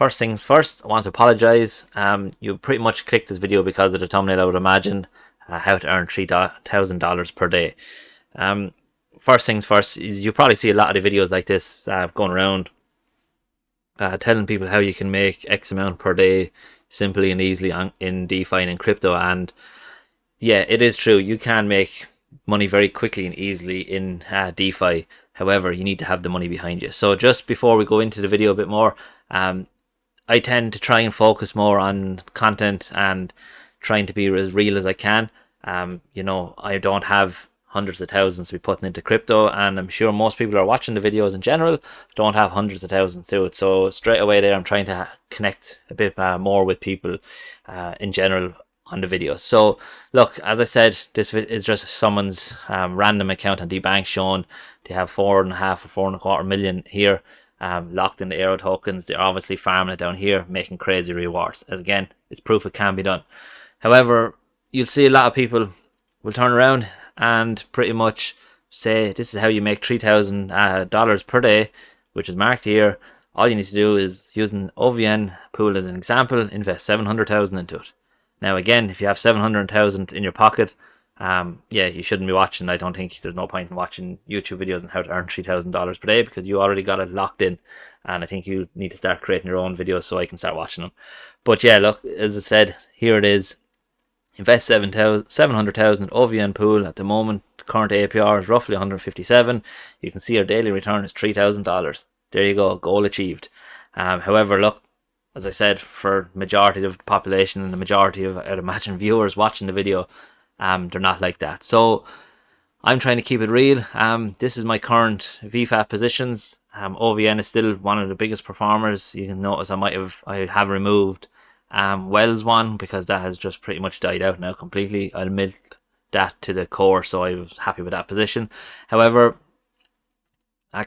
First things first, I want to apologize. You pretty much clicked this video because of the thumbnail, I would imagine, how to earn $3,000 per day. First things first is you probably see a lot of the videos like this going around, telling people how you can make X amount per day simply and easily in DeFi and in crypto. And yeah, it is true. You can make money very quickly and easily in DeFi. However, you need to have the money behind you. So just before we go into the video a bit more, I tend to try and focus more on content and trying to be as real as I can. You know, I don't have hundreds of thousands to be putting into crypto, and I'm sure most people who are watching the videos in general don't have hundreds of thousands to it. So straight away there, I'm trying to connect a bit more with people in general on the video. So look, as I said, this is just someone's random account on DBank showing they have 4.5 or 4.25 million here. Locked in the Aero tokens. They're obviously farming it down here, making crazy rewards. As again, it's proof it can be done. However, you'll see a lot of people will turn around and pretty much say this is how you make $3,000 per day, which is marked here. All you need to do is, using OVN pool as an example, invest 700,000 into it. Now again, if you have 700,000 in your pocket, yeah, you shouldn't be watching. I don't think there's no point in watching YouTube videos on how to earn $3,000 per day, because you already got it locked in, and I think you need to start creating your own videos so I can start watching them. But yeah, look, as I said, here it is. Invest 700,000 OVN pool. At the moment, current APR is roughly 157. You can see our daily return is $3,000. There you go, goal achieved. However, look, as I said, for majority of the population and the majority of, I'd imagine, viewers watching the video, they're not like that. So I'm trying to keep it real. This is my current Vfat positions. OVN is still one of the biggest performers. You can notice I have removed Wells one, because that has just pretty much died out now completely. I admit that to the core, so I was happy with that position. However,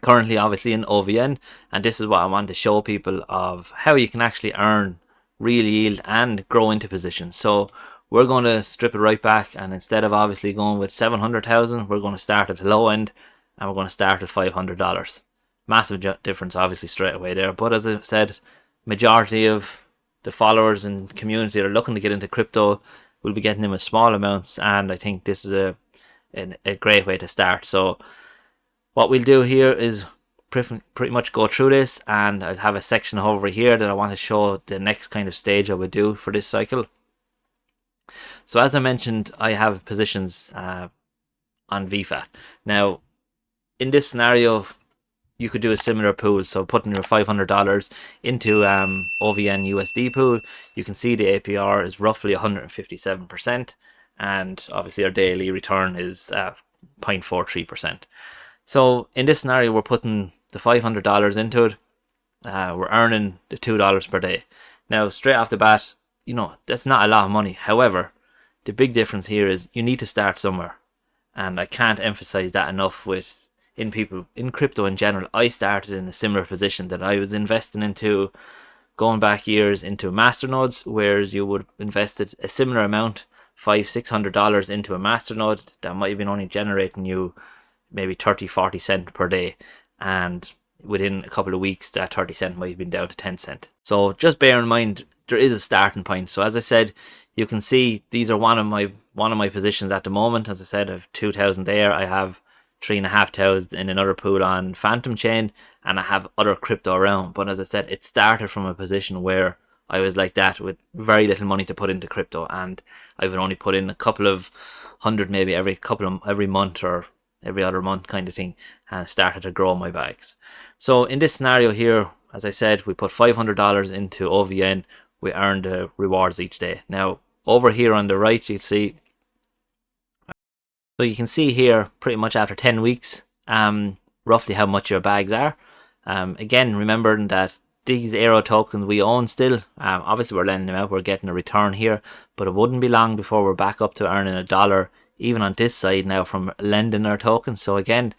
currently obviously in OVN, and this is what I want to show people of how you can actually earn real yield and grow into positions. So we're going to strip it right back, and instead of obviously going with 700,000, we're going to start at the low end, and we're going to start at $500. Massive difference obviously straight away there. But as I said, majority of the followers and community that are looking to get into crypto will be getting in with small amounts, and I think this is a great way to start. So what we'll do here is pretty much go through this, and I'll have a section over here that I want to show the next kind of stage I would do for this cycle. So as I mentioned, I have positions on Vfat. Now, in this scenario, you could do a similar pool. So putting your $500 into OVN USD pool, you can see the APR is roughly 157%, and obviously our daily return is 0.43%. So in this scenario, we're putting the $500 into it. We're earning the $2 per day. Now, straight off the bat, you know, that's not a lot of money. However, the big difference here is you need to start somewhere, and I can't emphasize that enough with people in crypto in general. I started in a similar position that I was investing into, going back years, into masternodes, where you would invested a similar amount, $500-600 into a masternode that might have been only generating you maybe 30-40 cents per day, and within a couple of weeks that 30 cent might have been down to 10 cent. So just bear in mind there is a starting point. So as I said, you can see these are one of my positions at the moment. As I said, I have 2,000 there. I have 3,500 in another pool on Fantom chain, and I have other crypto around. But as I said, it started from a position where I was like that, with very little money to put into crypto, and I would only put in a couple of hundred maybe every month or every other month kind of thing, and started to grow my bags. So in this scenario here, as I said, we put $500 into OVN. We earn the rewards each day. Now over here on the right, you see, so you can see here pretty much after 10 weeks roughly how much your bags are. Again, remembering that these Aero tokens we own still, obviously we're lending them out, we're getting a return here, but it wouldn't be long before we're back up to earning $1 even on this side now from lending our tokens. So again,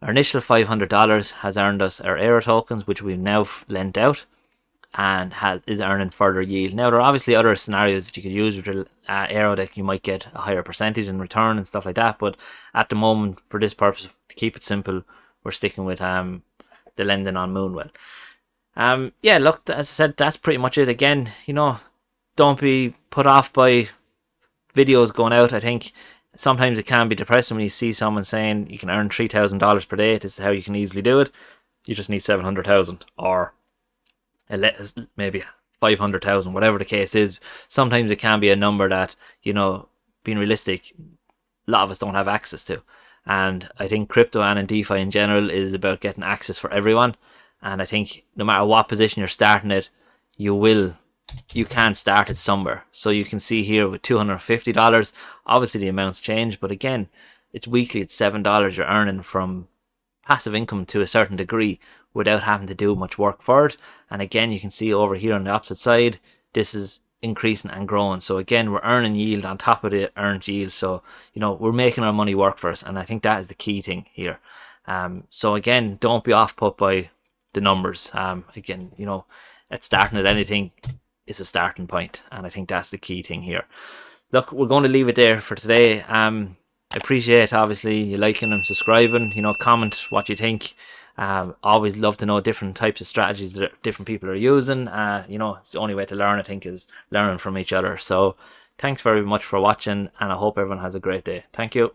our initial $500 has earned us our Aero tokens, which we've now lent out, and is earning further yield. Now there are obviously other scenarios that you could use with the Aero that you might get a higher percentage in return and stuff like that, but at the moment, for this purpose, to keep it simple, we're sticking with the lending on Moonwell. Yeah, look, as I said, that's pretty much it. Again, don't be put off by videos going out. I think sometimes it can be depressing when you see someone saying you can earn $3,000 per day. This is how you can easily do it. You just need 700,000 or maybe 500,000, whatever the case is. Sometimes it can be a number that, being realistic, a lot of us don't have access to. And I think crypto and in DeFi in general is about getting access for everyone. And I think no matter what position you're starting it, you can start it somewhere. So you can see here with $250, obviously the amounts change, but again, it's weekly, it's $7 you're earning from passive income to a certain degree without having to do much work for it. And again, you can see over here on the opposite side, this is increasing and growing. So again, we're earning yield on top of the earned yield. So, we're making our money work for us. And I think that is the key thing here. So again, don't be off put by the numbers. Again, at starting at anything is a starting point. And I think that's the key thing here. Look, we're going to leave it there for today. I appreciate, obviously, you liking and subscribing. Comment what you think. Always love to know different types of strategies that different people are using. It's the only way to learn, I think, is learning from each other. So thanks very much for watching, and I hope everyone has a great day. Thank you.